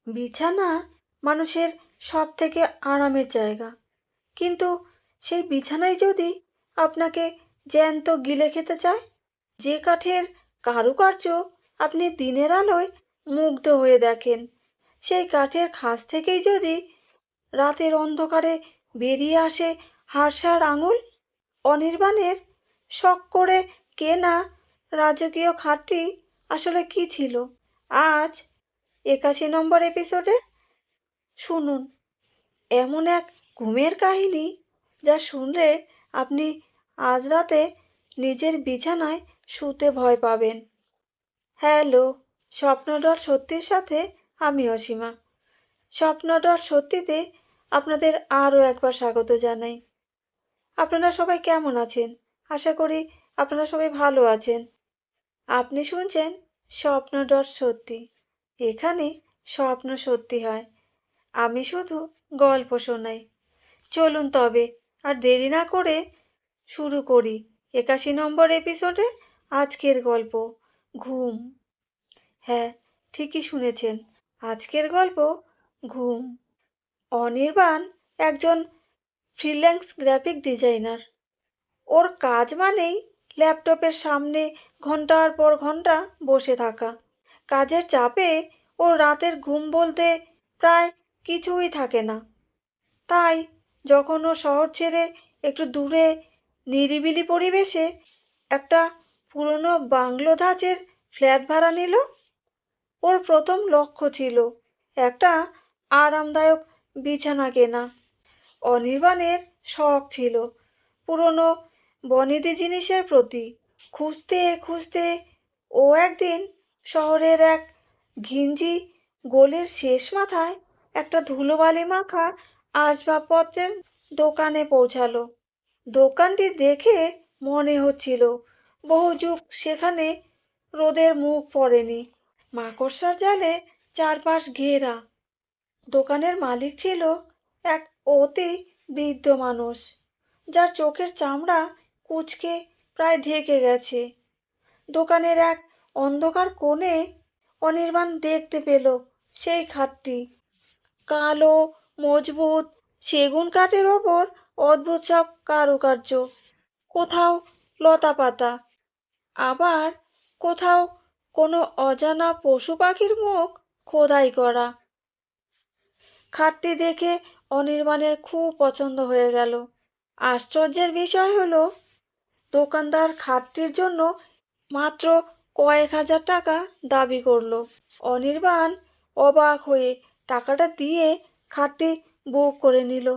বিছানা মানুষের সবথেকে আরামের জায়গা, কিন্তু সেই বিছানায় যদি আপনাকে জ্যান্ত গিলে খেতে চায়, যে কাঠের কারুকার্য আপনি দিনের আলোয় মুগ্ধ হয়ে দেখেন, সেই কাঠের খাঁজ থেকেই যদি রাতের অন্ধকারে বেরিয়ে আসে হারশার আঙুল, অনির্বাণের শখ করে কেনা রাজকীয় খাটটি আসলে কি ছিল? আজ ৮১ নম্বর এপিসোডে শুনুন এমন এক ঘুমের কাহিনী, যা শুনলে আপনি আজ রাতে নিজের বিছানায় শুতে ভয় পাবেন। হ্যালো, স্বপ্নদল সত্যির সাথে আমি অসীমা। স্বপ্নদল সত্যিতে আপনাদের আরও একবার স্বাগত জানাই। আপনারা সবাই কেমন আছেন? আশা করি আপনারা সবাই ভালো আছেন। আপনি শুনছেন স্বপ্নদল সত্যি। এখানে স্বপ্ন সত্যি হয়, আমি শুধু গল্প শোনাই। চলুন তবে আর দেরি না করে শুরু করি ৮১ নম্বর এপিসোডে আজকের গল্প, ঘুম। হ্যাঁ, ঠিকই শুনেছেন, আজকের গল্প ঘুম। অনির্বাণ একজন ফ্রিল্যান্স গ্রাফিক ডিজাইনার। ওর কাজ মানেই ল্যাপটপের সামনে ঘন্টার পর ঘন্টা বসে থাকা। কাজের চাপে ওর রাতের ঘুম বলতে প্রায় কিছুই থাকে না। তাই যখন ও শহর ছেড়ে একটু দূরে নিরিবিলি পরিবেশে একটা পুরনো বাংলো ধাঁচের ফ্ল্যাট ভাড়া নিল, ওর প্রথম লক্ষ্য ছিল একটা আরামদায়ক বিছানা কেনা। অনির্বাণের শখ ছিল পুরনো বনেদি জিনিসের প্রতি। খুঁজতে খুঁজতে ও একদিন শহরের এক ঘিঞ্জি গলির শেষ মাথায় একটা ধুলোবালি মাখা আসবাবপত্রের দোকানে পৌঁছালো। দোকানটি দেখে মনে হচ্ছিল বহু যুগ সেখানে রোদের মুখ পড়েনি। মাকড়সার জালে চারপাশ ঘেরা। দোকানের মালিক ছিল এক অতি বৃদ্ধ মানুষ, যার চোখের চামড়া কুঁচকে প্রায় ঢেকে গেছে। দোকানের এক অন্ধকার কোণে অনির্বাণ দেখতে পেল সেই খাটটি। কালো, মজবুত সেগুন কাঠের ওপর অদ্ভুত সব কারুকার্য। কোথাও লতা পাতা, আবার কোথাও কোনো অজানা পশু পাখির মুখ খোদাই করা। খাটটি দেখে অনির্বাণের খুব পছন্দ হয়ে গেল। আশ্চর্যের বিষয় হলো, দোকানদার খাটটির জন্য মাত্র কয়েক হাজার টাকা দাবি করলো। অনির্বাণ অবাক হয়ে টাকাটা দিয়ে খাটটি বুক করে নিল।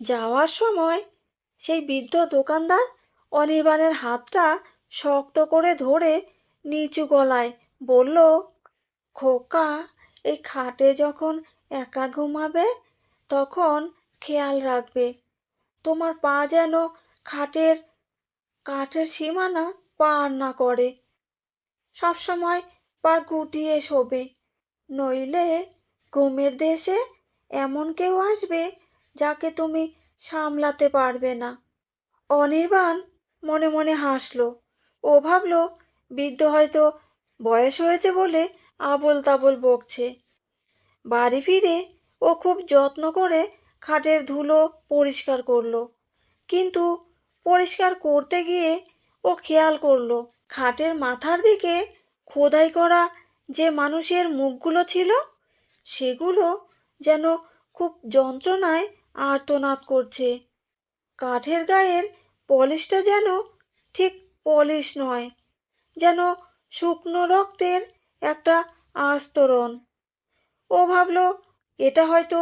যাওয়ার সময় সেই বৃদ্ধ দোকানদার অনির্বাণের হাতটা শক্ত করে ধরে নিচু গলায় বলল, খোকা, এই খাটে যখন একা ঘুমাবে তখন খেয়াল রাখবে তোমার পা যেন খাটের কাঠের সীমানা পার না করে। সবসময় পা গুটিয়ে শোবে, নইলে ঘুমের দেশে এমন কেউ আসবে যাকে তুমি সামলাতে পারবে না। অনির্বাণ মনে মনে হাসল। ও ভাবল, বৃদ্ধ হয়তো বয়স হয়েছে বলে আবোল তাবোল বকছে। বাড়ি ফিরে ও খুব যত্ন করে খাটের ধুলো পরিষ্কার করলো, কিন্তু পরিষ্কার করতে গিয়ে ও খেয়াল করলো খাটের মাথার দিকে খোদাই করা যে মানুষের মুখগুলো ছিল, সেগুলো যেন খুব যন্ত্রণায় আর্তনাদ করছে। কাঠের গায়ের পলিশটা যেন ঠিক পলিশ নয়, যেন শুকনো রক্তের একটা আস্তরণ। ও ভাবল, এটা হয়তো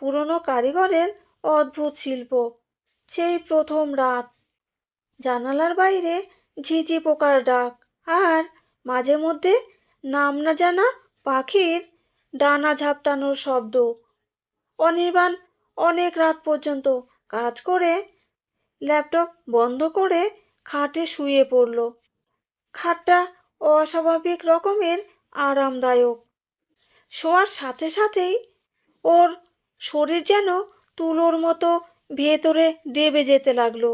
পুরনো কারিগরের অদ্ভুত শিল্প। সেই প্রথম রাত। জানালার বাইরে ঝিঝি পোকার ডাক, আর মাঝে মধ্যে নাম না জানা পাখির ডানা ঝাপটানোর শব্দ। অনির্বাণ অনেক রাত পর্যন্ত কাজ করে ল্যাপটপ বন্ধ করে খাটে শুয়ে পড়ল। খাটটা অস্বাভাবিক রকমের আরামদায়ক। শোয়ার সাথে সাথেই ওর শরীর যেন তুলোর মতো ভেতরে দেবে যেতে লাগলো।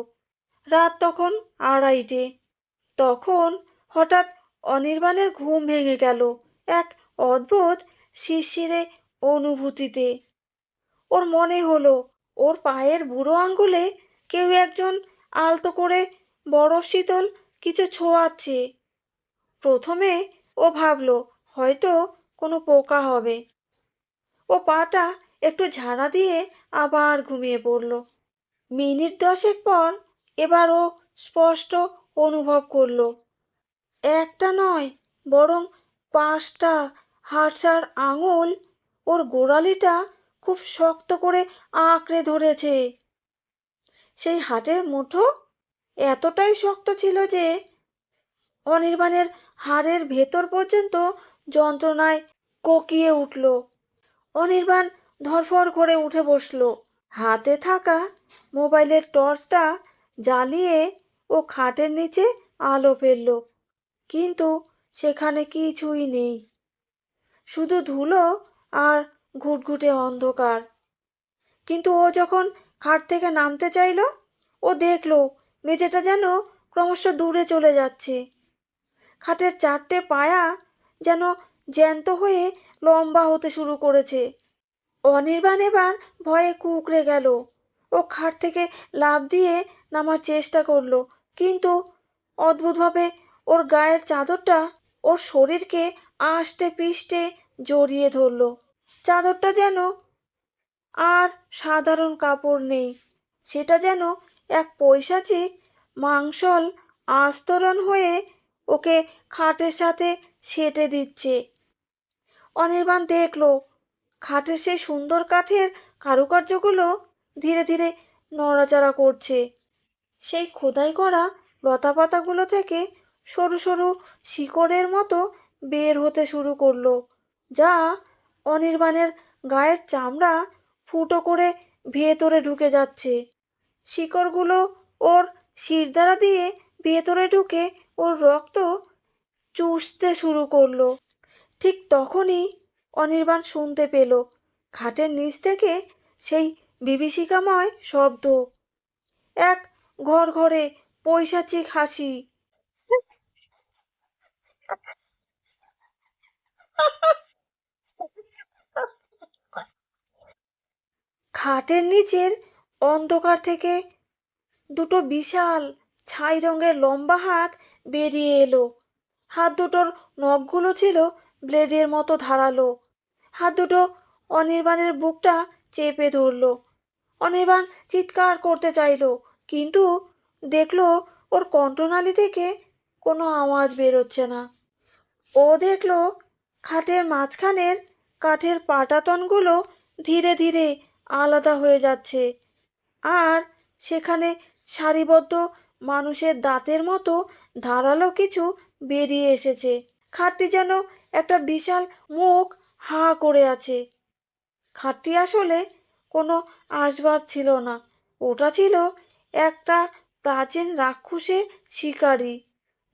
রাত তখন ২:৩০। তখন হঠাৎ অনির্বাণের ঘুম ভেঙে গেল এক অদ্ভুত শিরশিরে অনুভূতিতে। ওর মনে হলো ওর পায়ের বুড়ো আঙ্গুলে কেউ একজন আলতো করে বরফ শীতল কিছু ছোঁয়াচ্ছে। প্রথমে ও ভাবলো হয়তো কোনো পোকা হবে। ও পাটা একটু ঝাড়া দিয়ে আবার ঘুমিয়ে পড়ল। মিনিট 10 পর এবার ও স্পষ্ট অনুভব করলো একটা নয় বরং 5টা হাড়সার আঙুল ওর গোড়ালিটা খুব শক্ত করে আঁকড়ে ধরেছে। সেই হাতের মুঠো এতটাই শক্ত ছিল যে অনির্বাণের হাড়ের ভেতর পর্যন্ত যন্ত্রণায় কোকিয়ে উঠল। অনির্বাণ ধরফর করে উঠে বসল। হাতে থাকা মোবাইলের টর্চটা জ্বালিয়ে ও খাটের নিচে আলো ফেলল, কিন্তু সেখানে কিছুই নেই, শুধু ধুলো আর ঘুটঘুটে অন্ধকার। কিন্তু ও যখন খাট থেকে নামতে চাইল, ও দেখল মেঝেটা যেন ক্রমশ দূরে চলে যাচ্ছে। খাটের 4টে পায়া যেন জ্যান্ত হয়ে লম্বা হতে শুরু করেছে। অনির্বাণ এবার ভয়ে কুঁকড়ে গেল। ও খাট থেকে লাফ দিয়ে নামার চেষ্টা করলো, কিন্তু অদ্ভুতভাবে ওর গায়ের চাদরটা ওর শরীরকে আষ্টে পৃষ্ঠে জড়িয়ে ধরলো। চাদরটা যেন আর সাধারণ কাপড় নেই, সেটা যেন এক পৈশাচিক মাংসল আস্তরণ হয়ে ওকে খাটের সাথে সেঁটে দিচ্ছে। অনির্বাণ দেখল খাটের সেই সুন্দর কাঠের কারুকার্যগুলো ধীরে ধীরে নড়াচড়া করছে। সেই খোদাই করা লতাপাতাগুলো থেকে সরু সরু শিকড়ের মতো বের হতে শুরু করলো, যা অনির্বাণের গায়ের চামড়া ফুটো করে ভেতরে ঢুকে যাচ্ছে। শিকড়গুলো ওর শিরদাঁড়া দিয়ে ভেতরে ঢুকে ওর রক্ত চুষতে শুরু করলো। ঠিক তখনই অনির্বাণ শুনতে পেল খাটের নিচ থেকে সেই বিভীষিকাময় শব্দ, এক ঘরে পৈশাচিক হাসি। খাটের নিচের অন্ধকার থেকে দুটো বিশাল ছাই রঙের লম্বা হাত বেরিয়ে এলো। হাত দুটোর নখগুলো ছিল ব্লেডের মতো ধারালো। হাত দুটো অনির্বাণের বুকটা চেপে ধরলো। অনির্বাণ চিৎকার করতে চাইলো, কিন্তু দেখলো ওর কণ্ঠনালী থেকে কোনো আওয়াজ বেরোচ্ছে না। ও দেখলো খাটের মাঝখানের কাঠের পাটাতনগুলো ধীরে ধীরে আলাদা হয়ে যাচ্ছে, আর সেখানে সারিবদ্ধ মানুষের দাঁতের মতো ধারালো কিছু বেরিয়ে এসেছে। খাটটি যেন একটা বিশাল মুখ হাঁ করে আছে। খাটটি আসলে কোনো আসবাব ছিল না, ওটা ছিল একটা প্রাচীন রাক্ষসে শিকারী,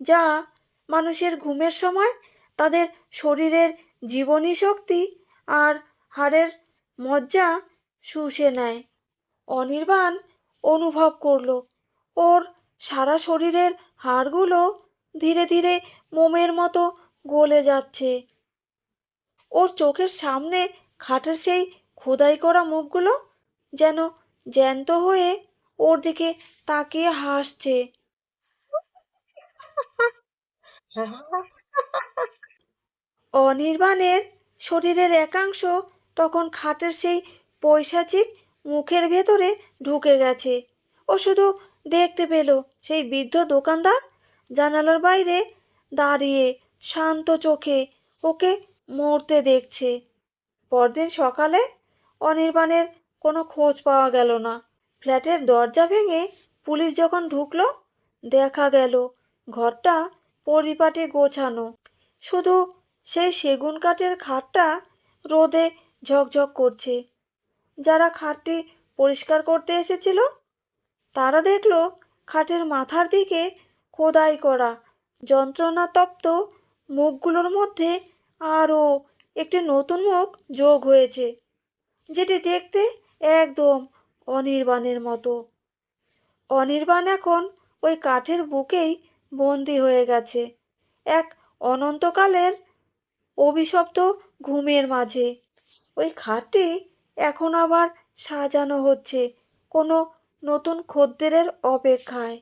যা মানুষের ঘুমের সময় তাদের শরীরের জীবনী শক্তি আর হাড়ের মজ্জা শুষে নেয়। অনির্বাণ অনুভব করলো ওর সারা শরীরের হাড়গুলো ধীরে ধীরে মোমের মতো গলে যাচ্ছে। ওর চোখের সামনে খাটের সেই খোদাই করা মুখগুলো যেন জ্যান্ত হয়ে ওর দিকে তাকিয়ে হাসছে। অনির্বাণের শরীরের একাংশ তখন খাটের সেই পৈশাচিক মুখের ভেতরে ঢুকে গেছে। ও শুধু দেখতে পেল সেই বৃদ্ধ দোকানদার জানালার বাইরে দাঁড়িয়ে শান্ত চোখে ওকে মরতে দেখছে। পরদিন সকালে অনির্বাণের কোনো খোঁজ পাওয়া গেল না। ফ্ল্যাটের দরজা ভেঙে পুলিশ যখন ঢুকলো, দেখা গেল ঘরটা পরিপাটি গোছানো, শুধু সেই সেগুন কাঠের খাটটা রোদে ঝকঝক করছে। যারা খাটটি পরিষ্কার করতে এসেছিল তারা দেখল খাটের মাথার দিকে খোদাই করা যন্ত্রণাতপ্ত মুখগুলোর মধ্যে আরও একটি নতুন মুখ যোগ হয়েছে, যেটি দেখতে একদম অনির্বাণের মতো। অনির্বাণ এখন ওই কাঠের বুকেই বন্দি হয়ে গেছে, এক অনন্তকালের অভিশপ্ত ঘুমের মাঝে। ওই খাটটি এখন আবার সাজানো হচ্ছে কোনো নতুন খদ্দেরের অপেক্ষায়।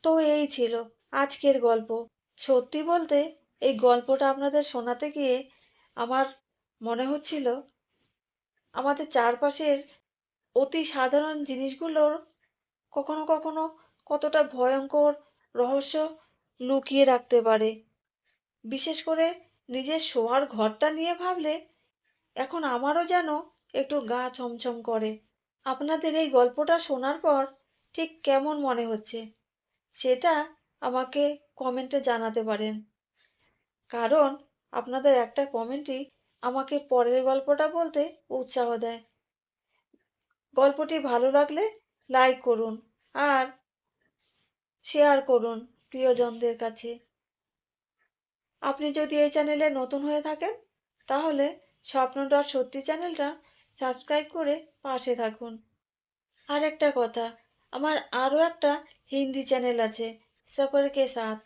তো এই ছিল আজকের গল্প। সত্যি বলতে এই গল্পটা আপনাদের শোনাতে গিয়ে আমার মনে হচ্ছিল আমাদের চারপাশের অতি সাধারণ জিনিসগুলোর কখনো কখনো কতটা ভয়ঙ্কর রহস্য লুকিয়ে রাখতে পারে। বিশেষ করে নিজের শোয়ার ঘরটা নিয়ে ভাবলে এখন আমারও যেন একটু গা ছমছম করে। আপনাদের এই গল্পটা শোনার পর ঠিক কেমন মনে হচ্ছে সেটা আমাকে কমেন্টে জানাতে পারেন, কারণ আপনাদের একটা কমেন্টই আমাকে পরের গল্পটা বলতে উৎসাহ দেয়। গল্পটি ভালো লাগলে লাইক করুন আর শেয়ার করুন প্রিয়জনদের কাছে। আপনি যদি এই চ্যানেলে নতুন হয়ে থাকেন তাহলে স্বপ্নডট সত্যি চ্যানেলটা সাবস্ক্রাইব করে পাশে থাকুন। আর একটা কথা, আমার আরও একটা হিন্দি চ্যানেল আছে, সফর কে সাথ।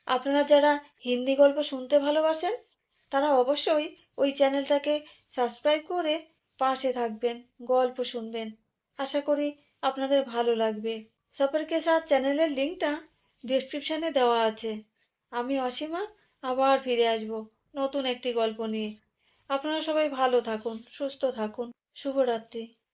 আপনারা যারা হিন্দি গল্প শুনতে ভালোবাসেন তারা অবশ্যই ওই চ্যানেলটাকে সাবস্ক্রাইব করে পাশে থাকবেন, গল্প শুনবেন। আশা করি আপনাদের ভালো লাগবে। সফর কে সাথ চ্যানেলের লিঙ্কটা ডেসক্রিপশানে দেওয়া আছে। আমি অসীমা আবার ফিরে আসব নতুন একটি গল্প নিয়ে। আপনারা সবাই ভালো থাকুন, সুস্থ থাকুন। শুভরাত্রি।